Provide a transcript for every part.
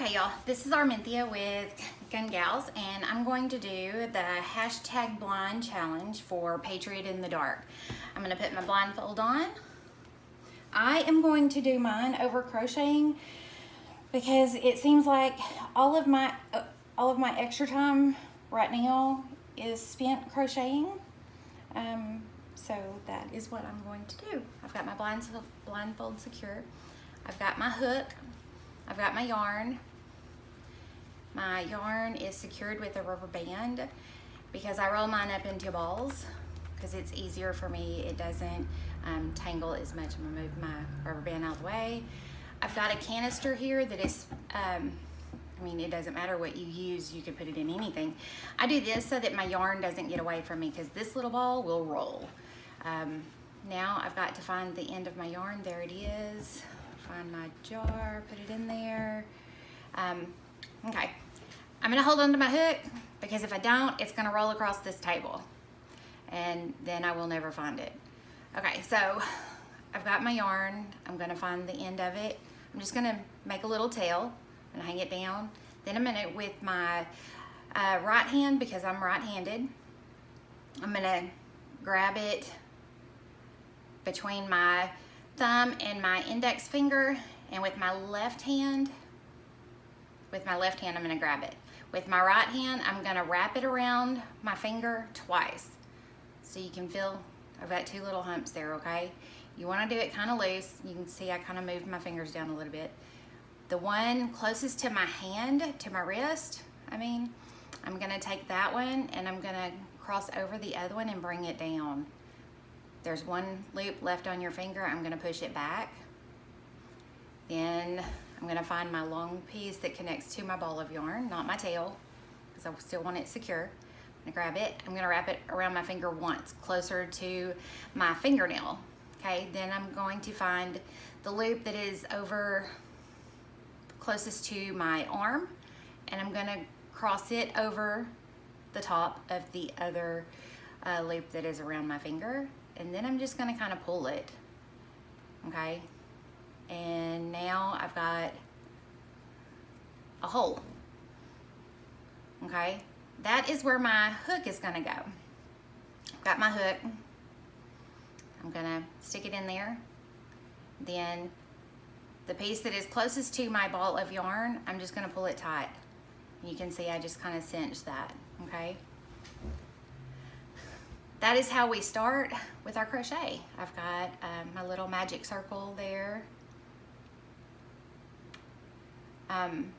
Okay, y'all, this is Arminthia with Gun Gals, and I'm going to do the hashtag blind challenge for Patriot in the Dark. I'm going to put my blindfold on. I am going to do mine over crocheting because it seems like all of my extra time right now is spent crocheting. So that is what I'm going to do. I've got my blindfold secure. I've got my hook. I've got my yarn. My yarn is secured with a rubber band because I roll mine up into balls because it's easier for me. It doesn't tangle as much. I'm gonna move my rubber band out of the way. I've got a canister here that is, I mean, it doesn't matter what you use, you can put it in anything. I do this so that my yarn doesn't get away from me because this little ball will roll. Now I've got to find the end of my yarn. There it is. Find my jar, put it in there. Okay, I'm gonna hold on to my hook because if I don't, it's gonna roll across this table and then I will never find it. Okay, so I've got my yarn. I'm gonna find the end of it. I'm just gonna make a little tail and hang it down. Then I'm gonna, with my right hand, because I'm right-handed, I'm gonna grab it between my thumb and my index finger, and with my left hand, I'm gonna grab it. With my right hand, I'm gonna wrap it around my finger twice. So you can feel, I've got two little humps there, okay? You wanna do it kind of loose. You can see I kind of moved my fingers down a little bit. The one closest to my hand, to my wrist, I'm gonna take that one and I'm gonna cross over the other one and bring it down. There's one loop left on your finger. I'm gonna push it back. Then I'm gonna find my long piece that connects to my ball of yarn, not my tail, because I still want it secure. I'm gonna grab it. I'm gonna wrap it around my finger once, closer to my fingernail. Okay, then I'm going to find the loop that is over closest to my arm, and I'm gonna cross it over the top of the other loop that is around my finger. And then I'm just gonna kind of pull it, okay? And now I've got a hole, okay? That is where my hook is gonna go. Got my hook. I'm gonna stick it in there. Then the piece that is closest to my ball of yarn, I'm just gonna pull it tight. You can see I just kind of cinch that, okay? That is how we start with our crochet. I've got my little magic circle there. And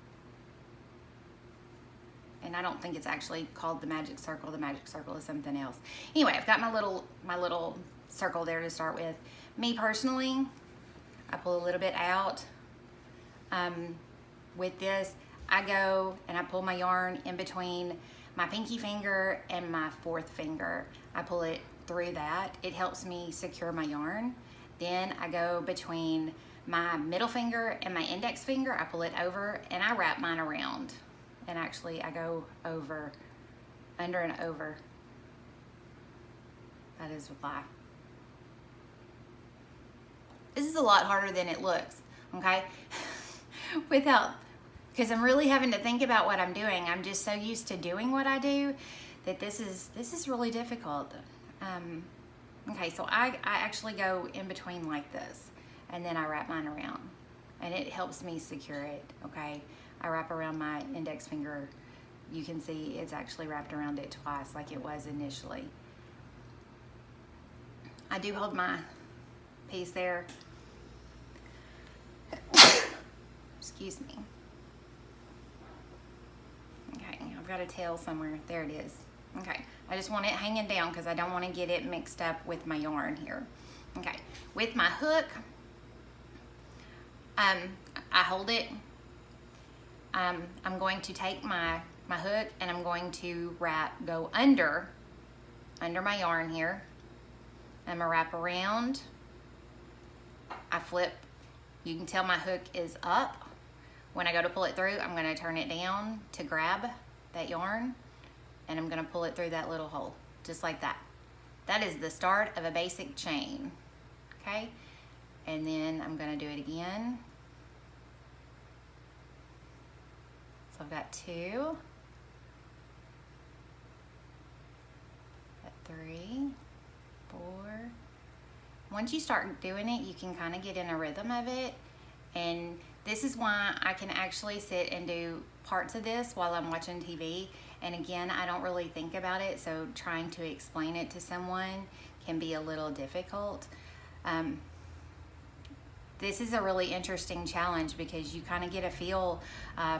I don't think it's actually called the magic circle. The magic circle is something else. Anyway, I've got my little circle there to start with. Me personally, I pull a little bit out. With this, I go and I pull my yarn in between my pinky finger and my fourth finger. I pull it through that. It helps me secure my yarn. Then I go between my middle finger and my index finger. I pull it over and I wrap mine around. And actually I go over, under and over. That is why. This is a lot harder than it looks, okay? Because I'm really having to think about what I'm doing. I'm just so used to doing what I do that this is really difficult. Okay, so I actually go in between like this, and then I wrap mine around, and it helps me secure it, okay? I wrap around my index finger. You can see it's actually wrapped around it twice like it was initially. I do hold my piece there. Excuse me. Okay, I've got a tail somewhere. There it is. Okay, I just want it hanging down because I don't want to get it mixed up with my yarn here. Okay, with my hook, I hold it. I'm going to take my hook and I'm going to go under my yarn here. I'm gonna wrap around. I flip. You can tell my hook is up. When I go to pull it through, I'm gonna turn it down to grab that yarn, and I'm gonna pull it through that little hole, just like that. That is the start of a basic chain, okay? And then I'm gonna do it again. So I've got 2, got 3, 4. Once you start doing it, you can kind of get in a rhythm of it. And this is why I can actually sit and do parts of this while I'm watching TV. And again, I don't really think about it, so trying to explain it to someone can be a little difficult. This is a really interesting challenge because you kind of get a feel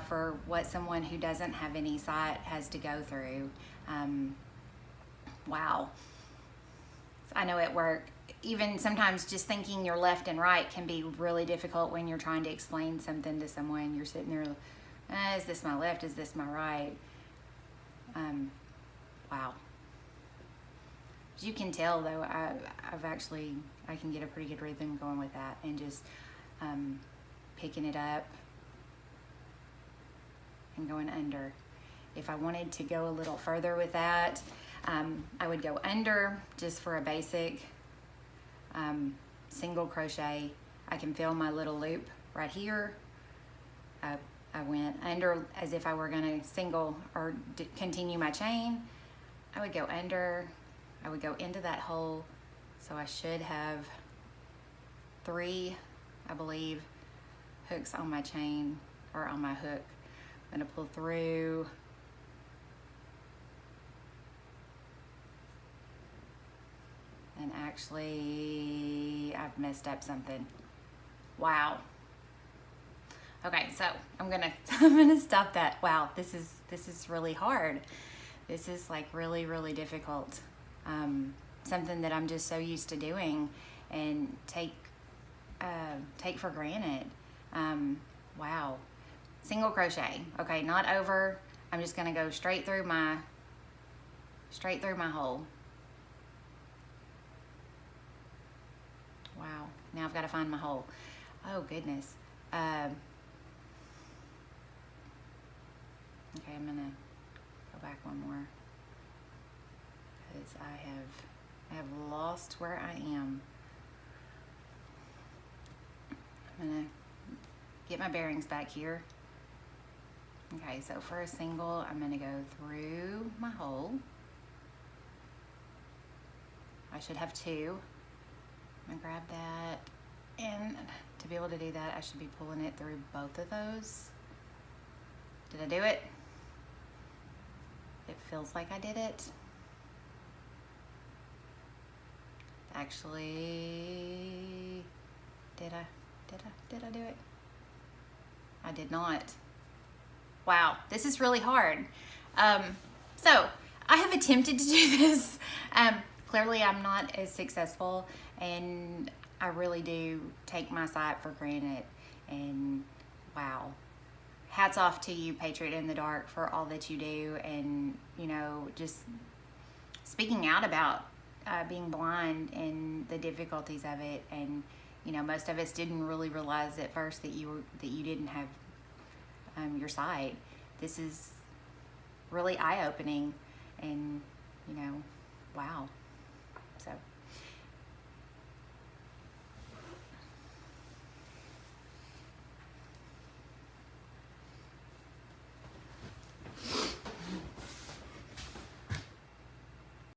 for what someone who doesn't have any sight has to go through. Wow. I know at work, even sometimes just thinking your left and right can be really difficult when you're trying to explain something to someone. You're sitting there, is this my left? Is this my right? Wow. As you can tell though, I can get a pretty good rhythm going with that, and just picking it up and going under. If I wanted to go a little further with that, I would go under just for a basic single crochet. I can feel my little loop right here. I went under as if I were going to single or continue my chain. I would go under, I would go into that hole. So I should have 3, I believe, hooks on my chain or on my hook. I'm going to pull through. And actually, I've messed up something. Wow. Okay, so I'm gonna stop that. Wow, this is really hard. This is like really, really difficult. Something that I'm just so used to doing and take for granted. Wow. Single crochet. Okay, not over. I'm just gonna go straight through my hole. Wow, now I've got to find my hole. Oh goodness. Okay, I'm gonna go back one more because I have lost where I am. I'm gonna get my bearings back here. Okay, so for a single, I'm gonna go through my hole. I should have 2. I'm gonna grab that, and to be able to do that, I should be pulling it through both of those. Did I do it? It feels like I did it. Actually, did I do it? I did not. Wow, this is really hard. So I have attempted to do this. Clearly I'm not as successful, and I really do take my sight for granted. And wow, hats off to you, Patriot in the Dark, for all that you do, and just speaking out about being blind and the difficulties of it. And most of us didn't really realize at first that you didn't have your sight. This is really eye-opening, and wow. So